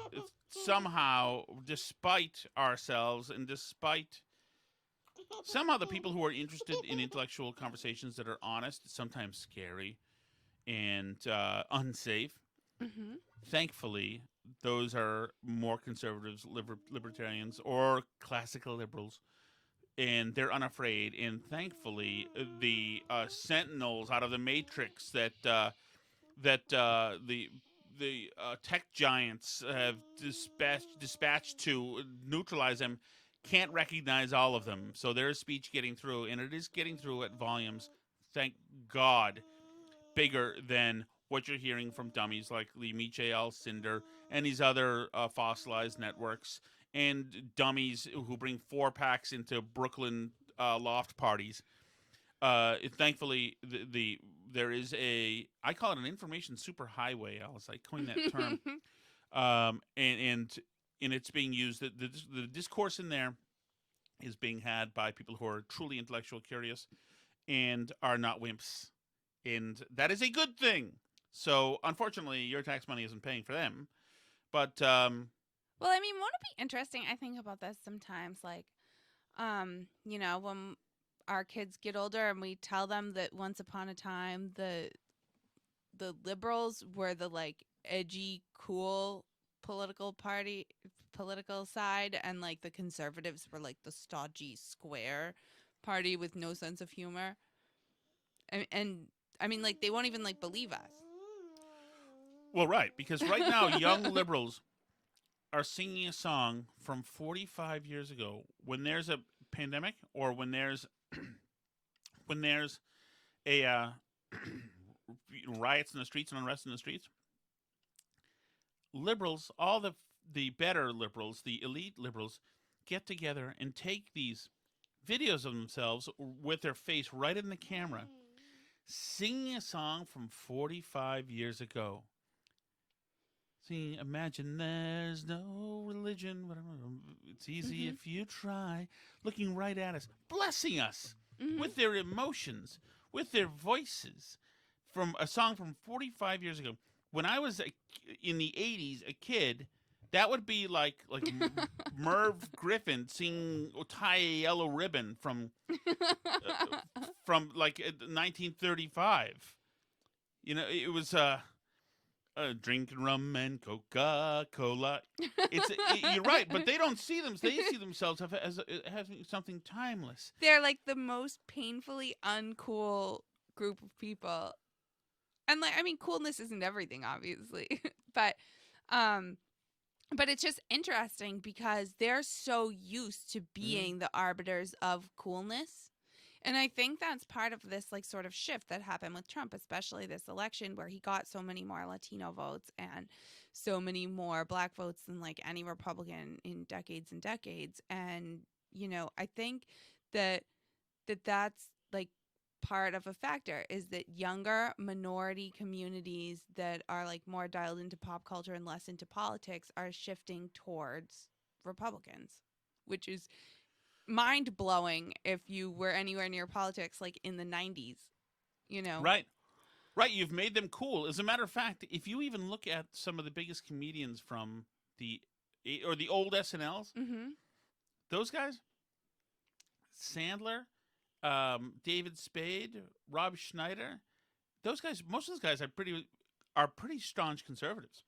somehow, despite ourselves and despite somehow the people who are interested in intellectual conversations that are honest, sometimes scary, and unsafe, thankfully, those are more conservatives, libertarians, or classical liberals, and they're unafraid. And thankfully, the sentinels out of the matrix that the tech giants have dispatched to neutralize them can't recognize all of them. So there's speech getting through, and it is getting through at volumes, thank God, bigger than what you're hearing from dummies like Michael Cinder and these other fossilized networks, and dummies who bring 4-packs into Brooklyn loft parties. Thankfully, there is I call it an information superhighway, Alice. I coined that term. And it's being used. The discourse in there is being had by people who are truly intellectual curious and are not wimps. And that is a good thing. So, unfortunately, your tax money isn't paying for them. But, Well, I mean, won't it be interesting? I think about this sometimes, like, when our kids get older and we tell them that once upon a time the liberals were the, like, edgy, cool political side, and, like, the conservatives were, like, the stodgy, square party with no sense of humor. And I mean, like, they won't even, like, believe us. Well, right, because right now young liberals are singing a song from 45 years ago when there's a pandemic or when there's a riots in the streets and unrest in the streets. Liberals, all the better liberals, the elite liberals, get together and take these videos of themselves with their face right in the camera, singing a song from 45 years ago. Singing, imagine there's no religion, it's easy if you try, looking right at us, blessing us with their emotions, with their voices, from a song from 45 years ago. When I was in the 80s, a kid, that would be like Merv Griffin singing "Tie a Yellow Ribbon" from like 1935. You know, it was drinking rum and Coca-Cola. You're right, but they don't see them. They see themselves as having something timeless. They're like the most painfully uncool group of people. And, like, I mean, coolness isn't everything, obviously, but it's just interesting because they're so used to being the arbiters of coolness. And I think that's part of this, like, sort of shift that happened with Trump, especially this election where he got so many more Latino votes and so many more Black votes than, like, any Republican in decades and decades. And, you know, I think that's, like, part of a factor is that younger minority communities that are, like, more dialed into pop culture and less into politics are shifting towards Republicans, which is mind-blowing if you were anywhere near politics, like, in the 90s, you know? Right. You've made them cool. As a matter of fact, if you even look at some of the biggest comedians from the old SNLs, those guys, Sandler, David Spade, Rob Schneider, those guys, most of those guys are pretty staunch conservatives.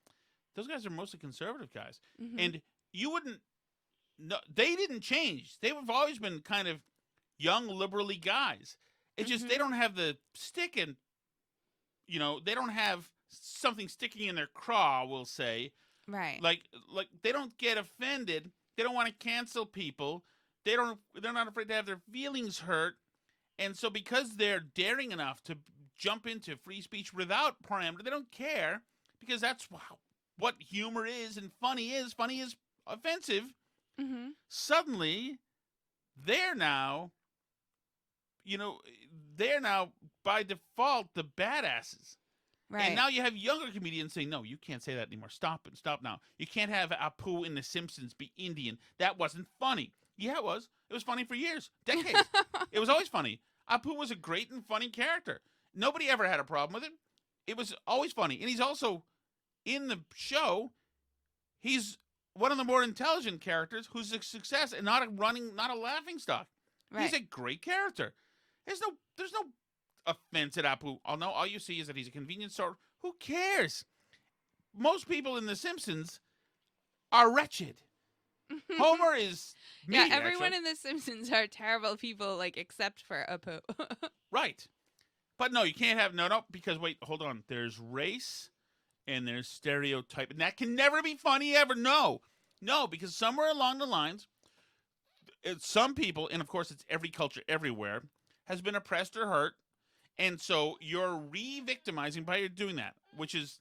Those guys are mostly conservative guys. And you wouldn't, no, they didn't change. They've always been kind of young, liberally guys. It's just they don't have the stick in, you know, they don't have something sticking in their craw, we'll say. Right. Like they don't get offended. They don't want to cancel people. They're not afraid to have their feelings hurt. And so because they're daring enough to jump into free speech without parameter, they don't care because that's what humor is and funny is. Funny is offensive. Suddenly, they're now by default the badasses. Right. And now you have younger comedians saying, no, you can't say that anymore. Stop it. Stop now. You can't have Apu in The Simpsons be Indian. That wasn't funny. Yeah, it was. It was funny for years, decades. It was always funny. Apu was a great and funny character. Nobody ever had a problem with it. It was always funny. And he's also, in the show, he's one of the more intelligent characters who's a success and not a laughing stock. Right. He's a great character. There's no offense at Apu. All you see is that he's a convenience store. Who cares? Most people in The Simpsons are wretched. Homer is me, yeah, everyone actually. in The Simpsons are terrible people, like, except for Apu. Right. But no, you can't have, no, because wait, hold on. There's race and there's stereotype. And that can never be funny ever. No, because somewhere along the lines, some people, and of course it's every culture everywhere, has been oppressed or hurt. And so you're re-victimizing by doing that, which is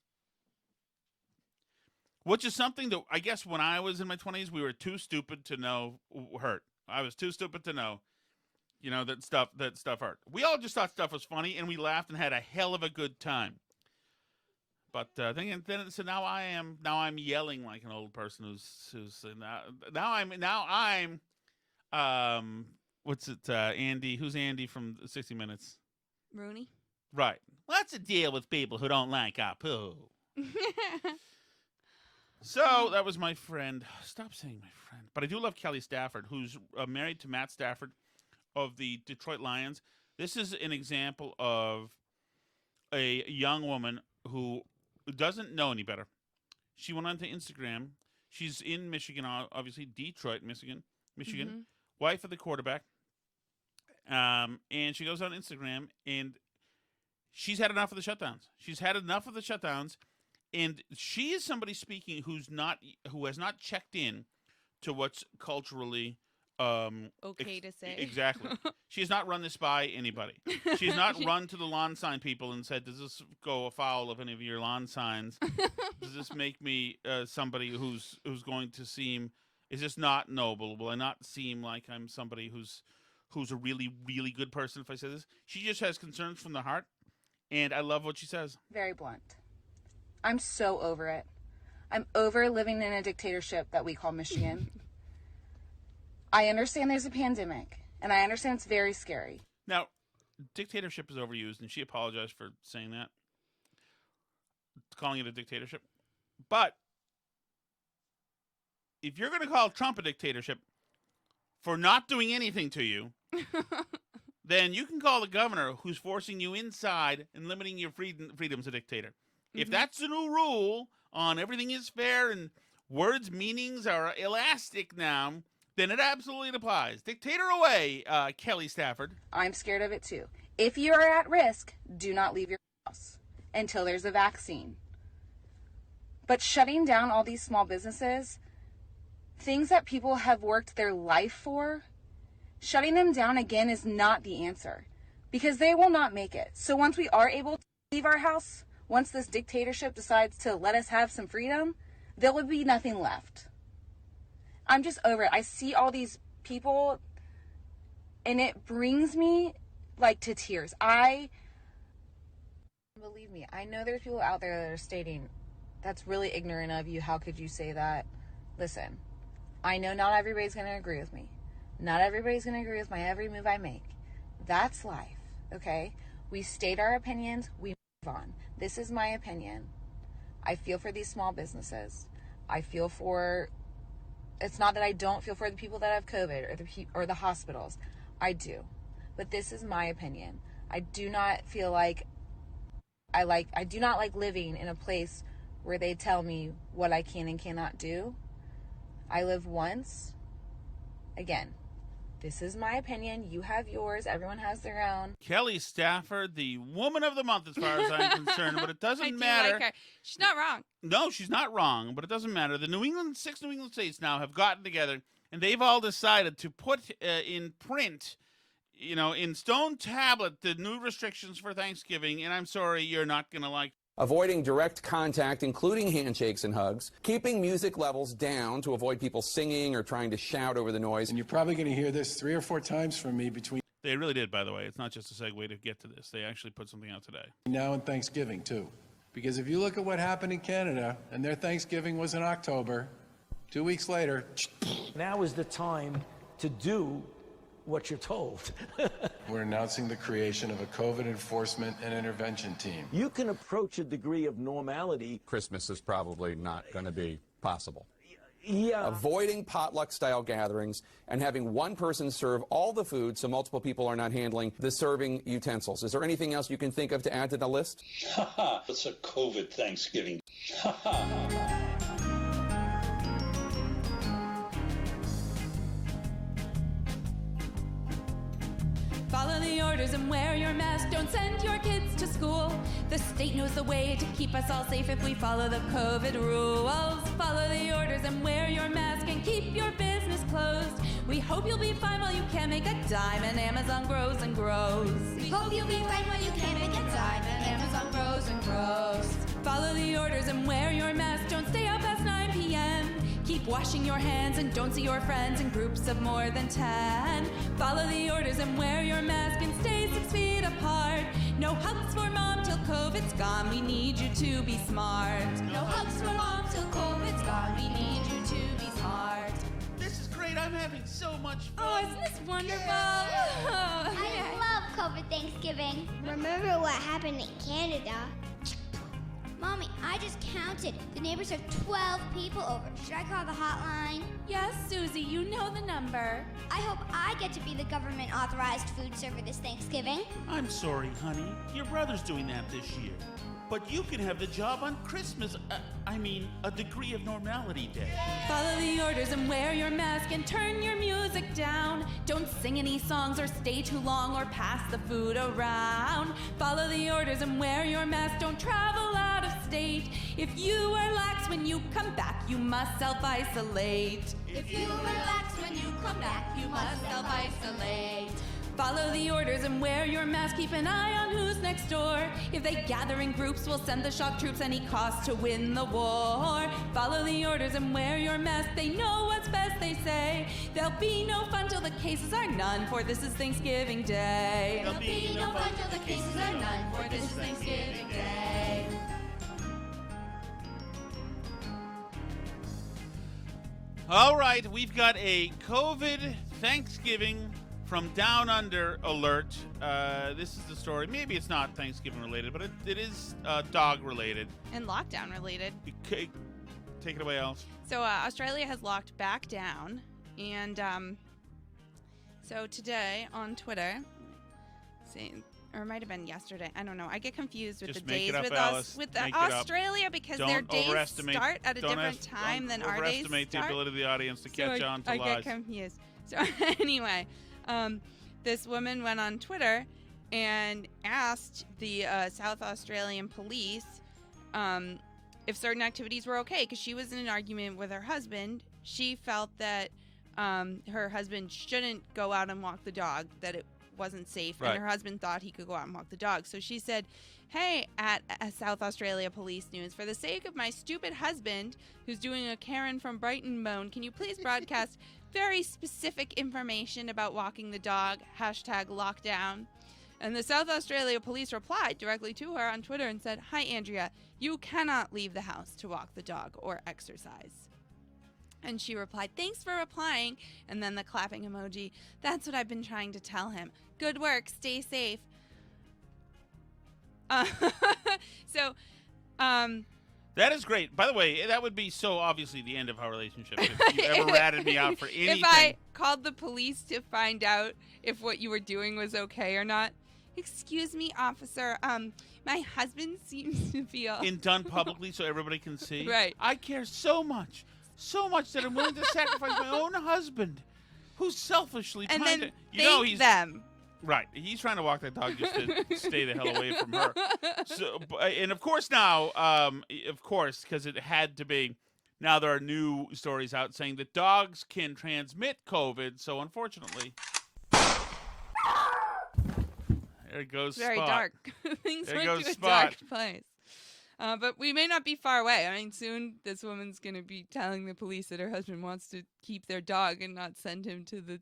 something that I guess when I was in my 20s, we were too stupid to know hurt. I was too stupid to know, that stuff hurt. We all just thought stuff was funny, and we laughed and had a hell of a good time. But so now I'm yelling like an old person who's now I'm what's it, Andy? Who's Andy from 60 Minutes? Rooney? Right. What's the deal with people who don't like Apu? So that was my friend. Stop saying my friend. But I do love Kelly Stafford, who's married to Matt Stafford of the Detroit Lions. This is an example of a young woman who doesn't know any better. She went onto Instagram. She's in Michigan, obviously, Detroit, Michigan, Mm-hmm. wife of the quarterback. And she goes on Instagram, and she's had enough of the shutdowns. And she is somebody speaking who has not checked in to what's culturally Okay to say. Exactly. She has not run this by anybody. She has not run to the lawn sign people and said, "Does this go afoul of any of your lawn signs? Does this make me somebody who's going to seem? Is this not noble? Will I not seem like I'm somebody who's a really, really good person if I say this?" She just has concerns from the heart, and I love what she says. Very blunt. I'm so over it. I'm over living in a dictatorship that we call Michigan. I understand there's a pandemic, and I understand it's very scary. Now, dictatorship is overused, and she apologized for saying that, calling it a dictatorship. But if you're going to call Trump a dictatorship for not doing anything to you, then you can call the governor who's forcing you inside and limiting your freedoms a dictator. Mm-hmm. If that's the new rule on everything is fair and words' meanings are elastic now, then it absolutely applies. Dictator away, Kelly Stafford. I'm scared of it too. If you are at risk, do not leave your house until there's a vaccine. But shutting down all these small businesses, things that people have worked their life for, shutting them down again is not the answer because they will not make it. So once we are able to leave our house, once this dictatorship decides to let us have some freedom, there will be nothing left. I'm just over it. I see all these people and it brings me like to tears. Believe me, I know there's people out there that are stating, that's really ignorant of you. How could you say that? Listen, I know not everybody's going to agree with me. Not everybody's going to agree with my every move I make. That's life, okay? We state our opinions, we move on. This is my opinion. I feel for these small businesses. It's not that I don't feel for the people that have COVID or the hospitals. I do. But this is my opinion. I do not feel like I do not like living in a place where they tell me what I can and cannot do. I live once. Again, this is my opinion. You have yours. Everyone has their own. Kelly Stafford, the woman of the month as far as I'm concerned, but it doesn't matter. Like her. She's not wrong. No, she's not wrong, but it doesn't matter. The six New England states now have gotten together, and they've all decided to put in print, in stone tablet, the new restrictions for Thanksgiving, and I'm sorry, you're not going to like. Avoiding direct contact, including handshakes and hugs, keeping music levels down to avoid people singing or trying to shout over the noise. And you're probably going to hear this 3 or 4 times from me between They really did, by the way. It's not just a segue to get to this. They actually put something out today. now and Thanksgiving, too. Because if you look at what happened in Canada, and their Thanksgiving was in October, 2 weeks later, now is the time to do what you're told. we're announcing the creation of a COVID enforcement and intervention team. You can approach a degree of normality. Christmas is probably not going to be possible. Yeah. Avoiding potluck-style gatherings and having one person serve all the food so multiple people are not handling the serving utensils. Is there anything else you can think of to add to the list? It's a COVID Thanksgiving. Follow the orders and wear your mask. Don't send your kids to school. The state knows the way to keep us all safe if we follow the COVID rules. Follow the orders and wear your mask and keep your business closed. We hope you'll be fine while you can't make a dime and Amazon grows and grows. We hope you'll be fine while you can't make a dime and Amazon grows and grows. Follow the orders and wear your mask. Don't stay up past 9 p.m. Keep washing your hands and don't see your friends in groups of more than 10. Follow the orders and wear your mask and stay 6 feet apart. No hugs for mom till COVID's gone. We need you to be smart. No hugs for mom till COVID's gone. We need you to be smart. This is great. I'm having so much fun. Oh, isn't this wonderful? I love COVID Thanksgiving. Remember what happened in Canada? Mommy, I just counted. The neighbors have 12 people over. Should I call the hotline? Yes, Susie, you know the number. I hope I get to be the government-authorized food server this Thanksgiving. I'm sorry, honey. Your brother's doing that this year. But you can have the job on Christmas. A degree of normality day. Follow the orders and wear your mask and turn your music down. Don't sing any songs or stay too long or pass the food around. Follow the orders and wear your mask. Don't travel out of state. If you wear lax when you come back, you must self-isolate. If you relax when you come back, you must self-isolate. Follow the orders and wear your mask. Keep an eye on who's next door. If they gather in groups, we'll send the shock troops any cost to win the war. Follow the orders and wear your mask. They know what's best, they say. There'll be no fun till the cases are none, for this is Thanksgiving Day. There'll be no fun till the cases are none, for this is Thanksgiving Day. All right, we've got a COVID Thanksgiving from Down Under alert. This is the story. Maybe it's not Thanksgiving related, but it is dog related. And lockdown related. Okay. Take it away, Alice. So Australia has locked back down. And so today on Twitter, or it might have been yesterday. I don't know. I get confused with Just the make days it up, with Alice. with Make it Australia up. because Don't their days overestimate- start at a don't different time than our days overestimate the start. ability of the audience to catch on to I lies. get confused. So anyway, this woman went on Twitter and asked the South Australian police if certain activities were okay, because she was in an argument with her husband. She felt that her husband shouldn't go out and walk the dog, that it wasn't safe, Right. and her husband thought he could go out and walk the dog. So she said, hey, at South Australia Police News, for the sake of my stupid husband, who's doing a Karen from Brighton moan, can you please broadcast very specific information about walking the dog, #lockdown. And the South Australia Police replied directly to her on Twitter and said, hi, Andrea, you cannot leave the house to walk the dog or exercise. And she replied, thanks for replying. And then the clapping emoji. That's what I've been trying to tell him. Good work. Stay safe. That is great. By the way, that would be so obviously the end of our relationship if you ever ratted me out for anything. If I called the police to find out if what you were doing was okay or not. Excuse me, officer. My husband seems to feel... done publicly so everybody can see. Right. I care so much that I'm willing to sacrifice my own husband, who's selfishly and trying then to... You know, thank he's them. Right. He's trying to walk that dog just to stay the hell away from her. So, and of course now, because it had to be, now there are new stories out saying that dogs can transmit COVID. So unfortunately, there goes Spot. Very dark. Things There went goes to a Spot. dark place. But we may not be far away. I mean, soon this woman's going to be telling the police that her husband wants to keep their dog and not send him to the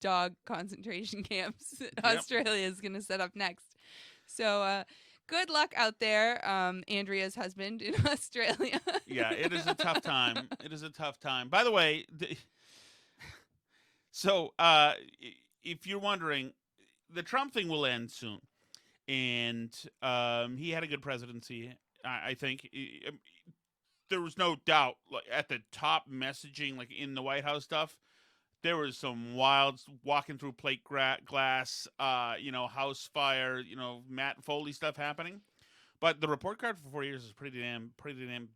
dog concentration camps that Australia is going to set up next. So good luck out there, Andrea's husband in Australia. Yeah, it is a tough time. It is a tough time. By the way, so if you're wondering, the Trump thing will end soon. And he had a good presidency, I think. There was no doubt, like, at the top messaging, like in the White House stuff, there was some wild walking through plate glass, house fire, Matt Foley stuff happening. But the report card for 4 years is pretty damn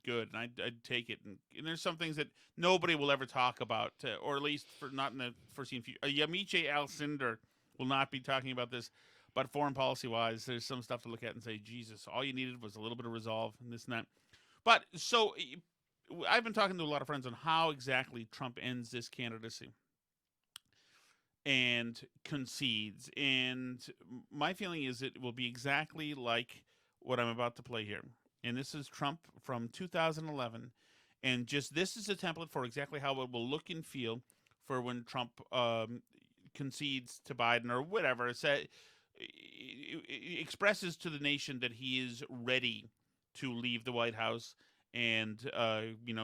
good, and I'd take it. And there's some things that nobody will ever talk about, or at least not in the foreseen future. Yamiche Alcindor will not be talking about this. But foreign policy-wise, there's some stuff to look at and say, Jesus, all you needed was a little bit of resolve and this and that. But so I've been talking to a lot of friends on how exactly Trump ends this candidacy and concedes. And my feeling is it will be exactly like what I'm about to play here. And this is Trump from 2011. And just this is a template for exactly how it will look and feel for when Trump concedes to Biden or whatever. Expresses to the nation that he is ready to leave the White House and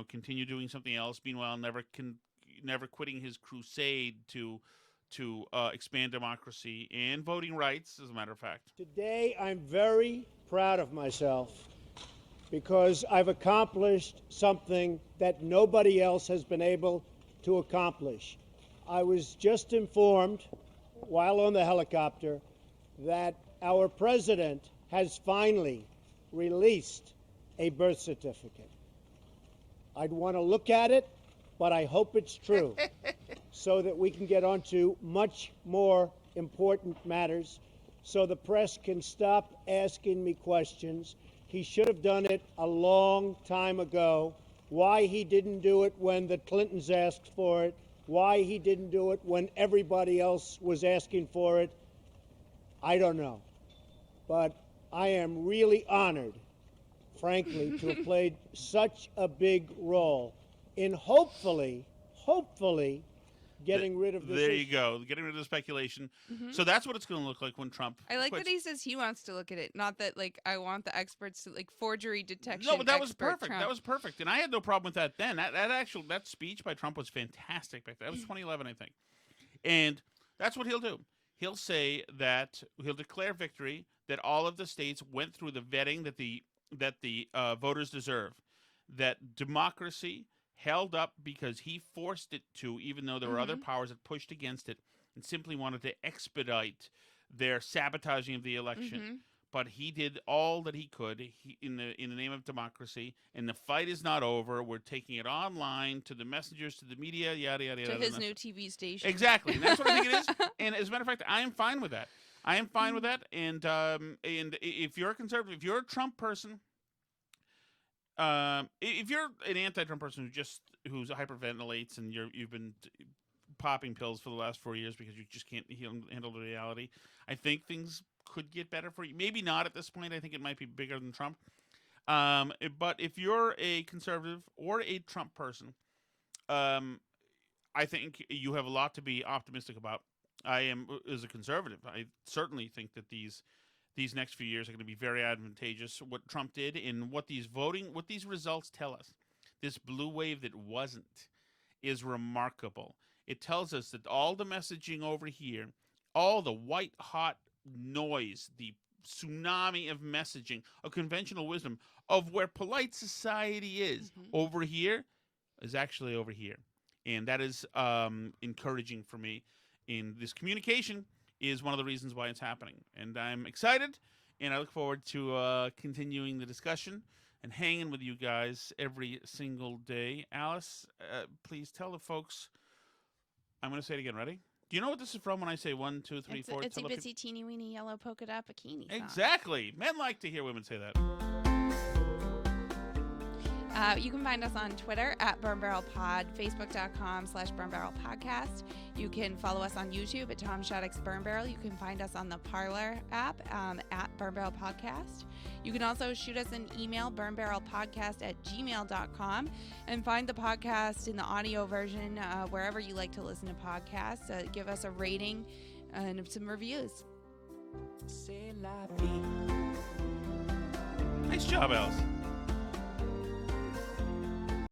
continue doing something else. Meanwhile, never quitting his crusade to expand democracy and voting rights, as a matter of fact. Today, I'm very proud of myself because I've accomplished something that nobody else has been able to accomplish. I was just informed while on the helicopter that our president has finally released a birth certificate. I'd want to look at it, but I hope it's true so that we can get on to much more important matters so the press can stop asking me questions. He should have done it a long time ago. Why he didn't do it when the Clintons asked for it, why he didn't do it when everybody else was asking for it, I don't know. But I am really honored, frankly, to have played such a big role in hopefully getting rid of this There issue. you go, getting rid of the speculation. So that's what it's going to look like when Trump I like quits. that he says he wants to look at it, not that I want the experts to forgery detection. No, but that was expert perfect. Trump. That was perfect, and I had no problem with that then. That speech by Trump was fantastic back then. That was 2011, I think, and that's what he'll do. He'll say that he'll declare victory, that all of the states went through the vetting that the voters deserve, that democracy held up because he forced it to, even though there were other powers that pushed against it and simply wanted to expedite their sabotaging of the election. But he did all that he could in the name of democracy, and the fight is not over. We're taking it online to the messengers, to the media, yada yada yada. To his new TV station. Exactly, and that's what I think it is. And as a matter of fact, I am fine with that. I am fine with that. And if you're a conservative, if you're a Trump person, if you're an anti-Trump person who's hyperventilates and you've been popping pills for the last 4 years because you just can't handle the reality, I think things could get better for you. Maybe not at this point. I think it might be bigger than Trump. But if you're a conservative or a Trump person, I think you have a lot to be optimistic about. I am, as a conservative, I certainly think that these next few years are going to be very advantageous. What Trump did and what these results tell us, this blue wave that wasn't, is remarkable. It tells us that all the messaging over here, all the white hot noise, the tsunami of messaging, of conventional wisdom, of where polite society is over here, is actually over here. And that is encouraging for me. And this communication is one of the reasons why it's happening. And I'm excited, and I look forward to continuing the discussion and hanging with you guys every single day. Alice, please tell the folks. I'm going to say it again. Ready? Do you know what this is from when I say 1, 2, 3, 4? It's a bitsy teeny weeny yellow polka dot bikini song. Exactly. Men like to hear women say that. You can find us on Twitter at Burn Barrel Pod, Facebook.com/Burn Barrel Podcast. You can follow us on YouTube at Tom Shattuck's Burn Barrel. You can find us on the Parler app at Burn Barrel Podcast. You can also shoot us an email, burnbarrelpodcast@gmail.com, and find the podcast in the audio version wherever you like to listen to podcasts. Give us a rating and some reviews. C'est la vie. Nice job, Alice.